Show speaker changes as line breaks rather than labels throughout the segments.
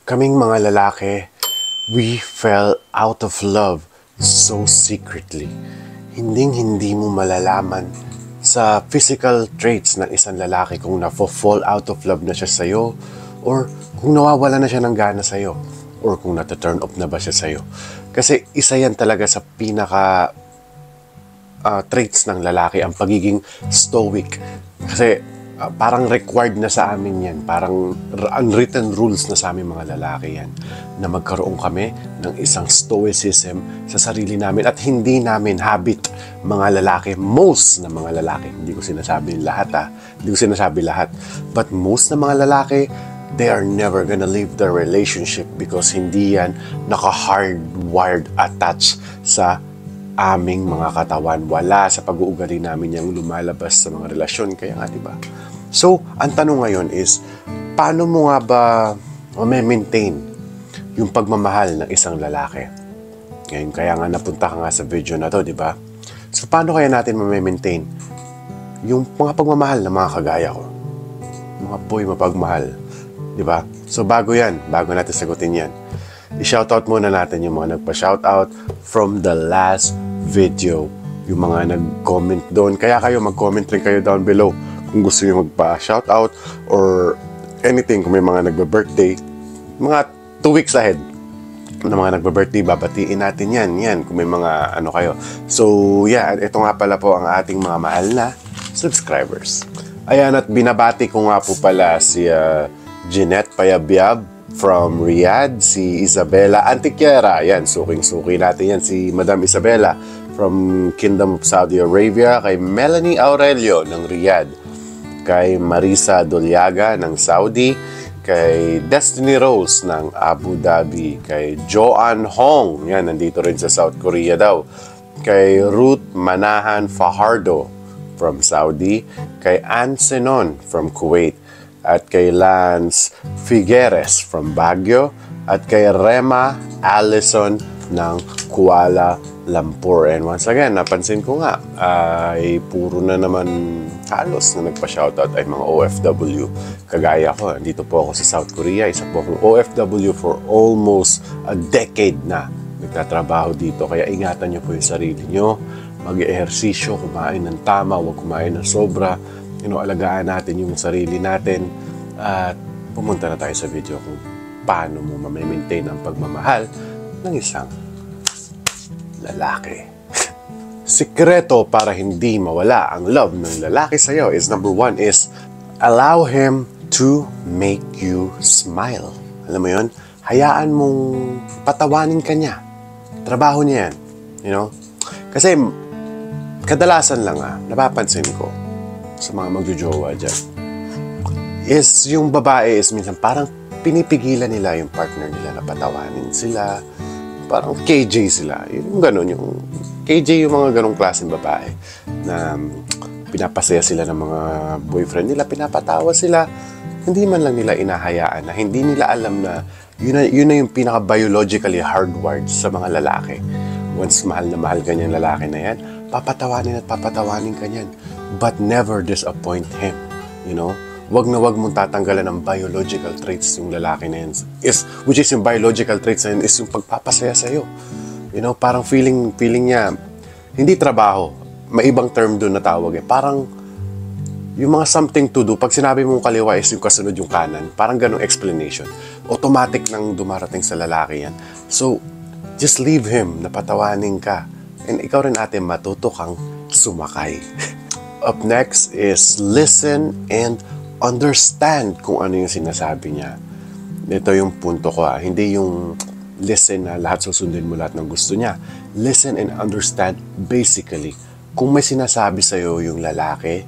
Kaming mga lalaki, we fell out of love so secretly. Hindi mo malalaman sa physical traits ng isang lalaki kung na-fall out of love na siya sa'yo, or kung nawawala na siya ng gana sa'yo, or kung nata-turn off na ba siya sa'yo. Kasi isa yan talaga sa pinaka traits ng lalaki, ang pagiging stoic. Kasi parang required na sa amin yan, parang unwritten rules na sa amin mga lalaki yan, na magkaroon kami ng isang stoicism sa sarili namin at hindi namin habit mga lalaki, most na mga lalaki, hindi ko sinasabi lahat, but most na mga lalaki, they are never gonna leave their relationship because hindi yan naka-hardwired attached sa aming mga katawan. Wala sa pag-uugali namin yung lumalabas sa mga relasyon. Kaya nga, diba? So, ang tanong ngayon is, paano mo nga ba ma-maintain yung pagmamahal ng isang lalaki? Ngayon, kaya nga napunta ka nga sa video na to, diba? So, paano kaya natin ma-maintain yung mga pagmamahal ng mga kagaya ko? Mga boy mapagmahal. Diba? So, bago natin sagutin yan, i-shoutout muna natin yung mga nagpa-shoutout from the last video. Yung mga nag-comment doon. Kaya kayo, mag-comment rin kayo down below kung gusto nyo magpa-shoutout or anything. Kung may mga nagba-birthday, mga 2 weeks ahead na mga nagba-birthday, babatiin natin yan. Kung may mga ano kayo. So, yeah, ito nga pala po ang ating mga mahal na subscribers. Ayan, at binabati ko nga po pala si Jeanette Payabyab from Riyadh, si Isabella Antiquiera, yan, suking-suki natin yan, si Madam Isabella from Kingdom of Saudi Arabia, kay Melanie Aurelio ng Riyadh, kay Marisa Doliaga ng Saudi, kay Destiny Rose ng Abu Dhabi, kay Joanne Hong, yan, nandito rin sa South Korea daw, kay Ruth Manahan Fajardo from Saudi, kay Ann Senon from Kuwait, at kay Lance Figueres from Baguio, at kay Rema Allison ng Kuala Lumpur. And once again, napansin ko nga, ay puro na naman halos na nagpa-shoutout ay mga OFW. Kagaya ko, dito po ako sa South Korea. Isa po akong OFW for almost a decade na nagtatrabaho dito. Kaya ingatan nyo po yung sarili nyo. Mag-ehersisyo, kumain ng tama, huwag kumain ng sobra. Alagaan natin yung sarili natin at pumunta na tayo sa video kung paano mo ma-maintain ang pagmamahal ng isang lalaki. Sikreto para hindi mawala ang love ng lalaki sa'yo is number 1 is allow him to make you smile. Alam mo yun? Hayaan mong patawanin ka niya. Trabaho niya yan. Kasi kadalasan lang napapansin ko sa mga magjojowa dyan, is yung babae is minsan parang pinipigilan nila yung partner nila na patawanin sila. Parang KJ sila. Yung gano'n, yung KJ yung mga ganong klaseng babae na pinapasaya sila ng mga boyfriend nila, pinapatawa sila. Hindi man lang nila inahayaan na hindi nila alam na yun na yung pinaka-biologically hardwired sa mga lalaki. Once mahal ka niyang lalaki na yan, papatawanin at papatawanin ka niyan. But never disappoint him. Wag na wag mong tatanggalan ng biological traits yung lalaki na yan. Which is yung biological traits na yan is yung pagpapasaya sa'yo. Parang feeling niya, hindi trabaho. May ibang term doon na tawag Parang yung mga something to do, pag sinabi mong kaliwa is yung kasunod yung kanan, parang ganong explanation. Automatic nang dumarating sa lalaki yan. So, just leave him, napatawanin ka. And ikaw rin ate, matuto kang sumakay. Up next is listen and understand kung ano yung sinasabi niya. Ito yung punto ko Hindi yung listen na lahat susundin mo lahat ng gusto niya. Listen and understand basically. Kung may sinasabi sa'yo yung lalaki,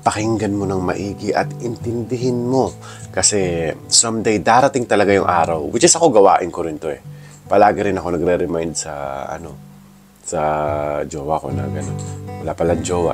pakinggan mo ng maigi at intindihin mo. Kasi someday darating talaga yung araw. Which is ako gawain ko rin to Palagi rin ako nagre-remind sa sa jowa ko na gano'n. Wala palang jowa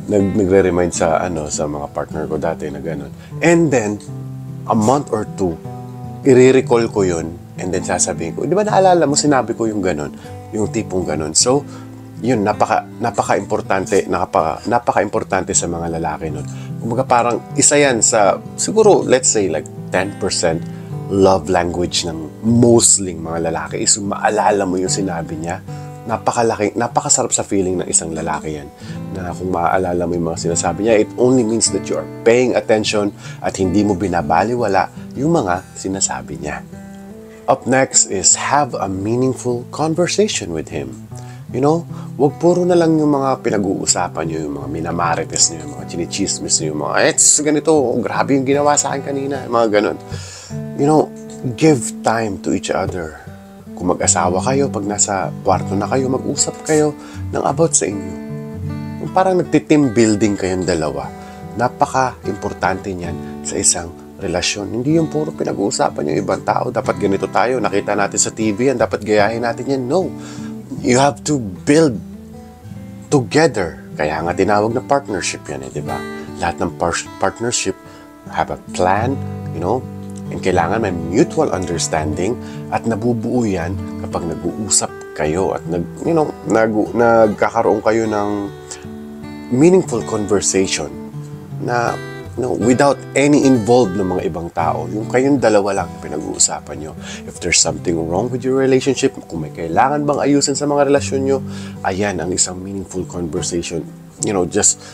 nagre-remind sa sa mga partner ko dati na gano'n. And then a month or 2 i-recall ko yun and then sasabihin ko, di ba naalala mo sinabi ko yung gano'n, yung tipong gano'n. So yun, napaka-importante sa mga lalaki nun. Kumbaga parang isa yan sa, siguro let's say like 10% love language ng mostly mga lalaki is maalala mo yung sinabi niya. Napakasarap sa feeling ng isang lalaki yan. Na kung maaalala mo yung mga sinasabi niya, it only means that you are paying attention at hindi mo binabaliwala yung mga sinasabi niya. Up next is have a meaningful conversation with him. You know, wag puro na lang yung mga pinag-uusapan nyo, yung mga minamarites nyo, yung mga chinichismis nyo, yung mga, ganito, grabe yung ginawa sa akin kanina, mga ganun. You know, give time to each other. Kung mag-asawa kayo, pag nasa kwarto na kayo, mag-usap kayo ng about sa inyo. Yung parang nagti-team building kayong dalawa. Napaka-importante niyan sa isang relasyon. Hindi yung puro pinag-uusapan yung ibang tao. Dapat ganito tayo, nakita natin sa TV yan, dapat gayahin natin yan. No. You have to build together. Kaya nga tinawag na partnership yan di ba? Lahat ng partnership have a plan, you know, and kailangan may mutual understanding at nabubuo yan kapag nag-uusap kayo at nagkakaroon kayo ng meaningful conversation na without any involved ng mga ibang tao. Yung kayong dalawa lang pinag-uusapan nyo. If there's something wrong with your relationship, kung may kailangan bang ayusin sa mga relasyon nyo, ayan ang isang meaningful conversation. You know, just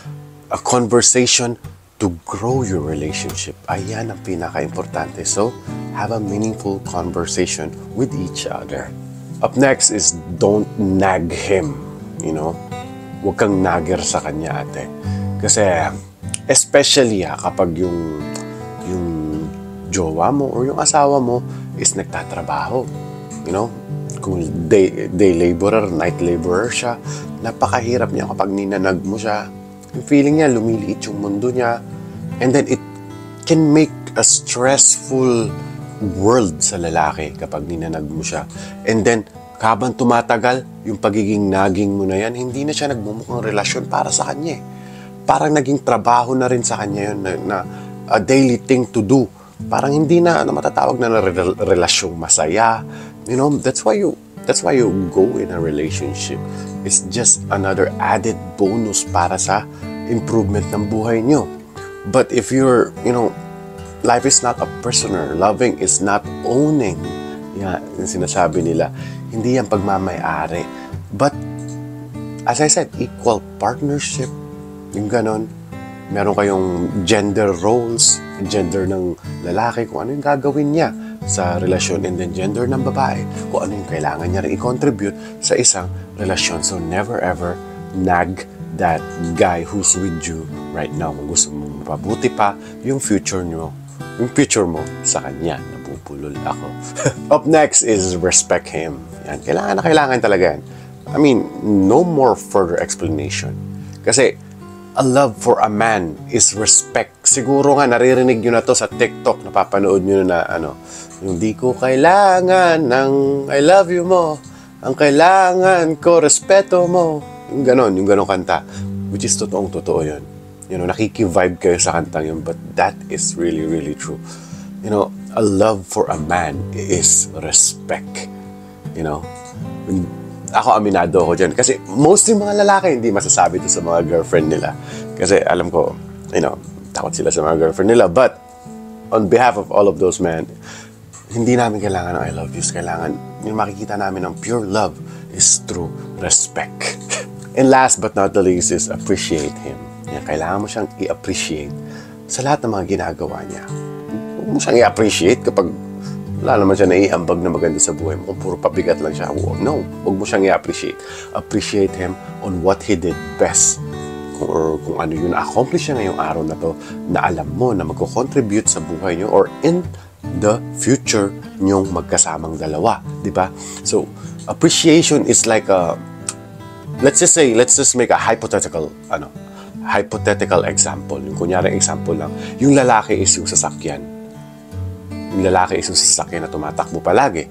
a conversation to grow your relationship. Ayan ang pinaka-importante. So, have a meaningful conversation with each other. Up next is don't nag him. You know, huwag kang nagger sa kanya, ate. Kasi, especially kapag yung jowa mo or yung asawa mo is nagtatrabaho. You know, kung day laborer, night laborer siya, napakahirap niya kapag ninanag mo siya. Yung feeling niya, lumiliit yung mundo niya. And then it can make a stressful world sa lalaki kapag ninanag mo siya. And then, habang tumatagal, yung pagiging naging mo na yan, hindi na siya nagmumukhang relasyon para sa kanya. Parang naging trabaho na rin sa kanya yun na a daily thing to do. Parang hindi na matatawag na relasyong masaya. You know, that's why you go in a relationship. It's just another added bonus para sa improvement ng buhay nyo. But if you're, you know, life is not a prisoner. Loving is not owning. Yan, yung sinasabi nila. Hindi yan pagmamayari. But, as I said, equal partnership. Yung ganon. Meron kayong gender roles, gender ng lalaki, kung ano yung gagawin niya sa relasyon, and then gender ng babae, kung ano yung kailangan niya rin i-contribute sa isang relasyon. So, never ever nag that guy who's with you right now. Kung gusto mo mapabuti pa yung future mo sa kanya. Napupulol ako. Up next is respect him. Yan. Kailangan talaga yan. I mean, no more further explanation. Kasi, a love for a man is respect. Siguro nga, naririnig nyo na to sa TikTok. Napapanood nyo na yung di ko kailangan ng I love you mo. Ang kailangan ko, respeto mo. Yung ganon kanta. Which is totoo yun. You know, nakiki-vibe kayo sa kantang yun. But that is really, really true. You know, a love for a man is respect. You know, ako aminado ako dyan. Kasi mostly mga lalaki hindi masasabi ito sa mga girlfriend nila. Kasi alam ko, you know, takot sila sa mga girlfriend nila. But on behalf of all of those men, hindi namin kailangan ng I love yous. Kailangan, yung makikita namin ng pure love is through respect. And last but not the least is appreciate him. Yan, kailangan mo siyang i-appreciate sa lahat ng mga ginagawa niya. Huwag mo siyang i-appreciate kapag wala naman siya naiambag na maganda sa buhay mo. Kung puro pabigat lang siya. No, huwag mo siyang i-appreciate. Appreciate him on what he did best. Kung ano yung na-accomplish niya ngayong araw na to, na alam mo na mag-contribute sa buhay niyo or in the future niyong magkasamang dalawa. Diba? So, appreciation is like a, let's just make a hypothetical example. Yung kunyari example lang, yung lalaki is yung sasakyan. Yung lalaki is yung sasakyan na tumatakbo palagi.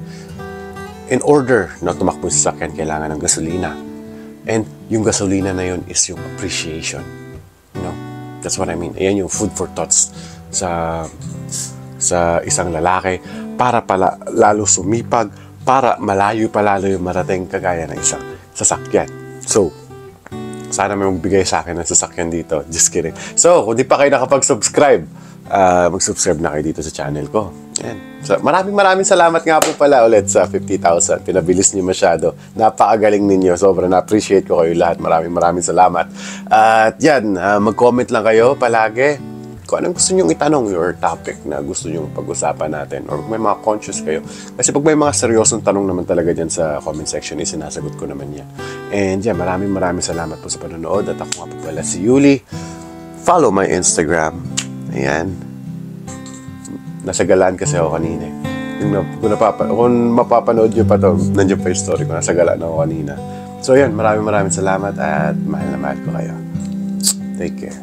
In order na tumakbo yung sasakyan, kailangan ng gasolina. And yung gasolina na yun is yung appreciation. You know? That's what I mean. Ayan yung food for thoughts sa isang lalaki para pala lalo sumipag, para malayo pa lalo yung marating kagaya ng isang sasakyan. So, sana may magbigay sa akin ng sasakyan dito. Just kidding. So, kung di pa kayo nakapag-subscribe, mag-subscribe na kayo dito sa channel ko. Yan. So, maraming salamat nga po pala ulit sa 50,000. Pinabilis niyo masyado. Napakagaling ninyo. Sobrang na-appreciate ko kayo lahat. Maraming salamat. At yan, mag-comment lang kayo palagi kung anong gusto nyong itanong or topic na gusto nyong pag-usapan natin, or may mga conscious kayo. Kasi pag may mga seryosong tanong naman talaga dyan sa comment section, sinasagot ko naman yan. And yan, maraming salamat po sa panonood. At ako nga po pala si Yuli. Follow my Instagram. Ayan. Nasagalaan kasi ako kanina. Kung mapapanood nyo pa to, nandiyan pa yung story ko. Nasagalaan ako kanina. So yan, maraming salamat at mahal na mahal ko kayo. Take care.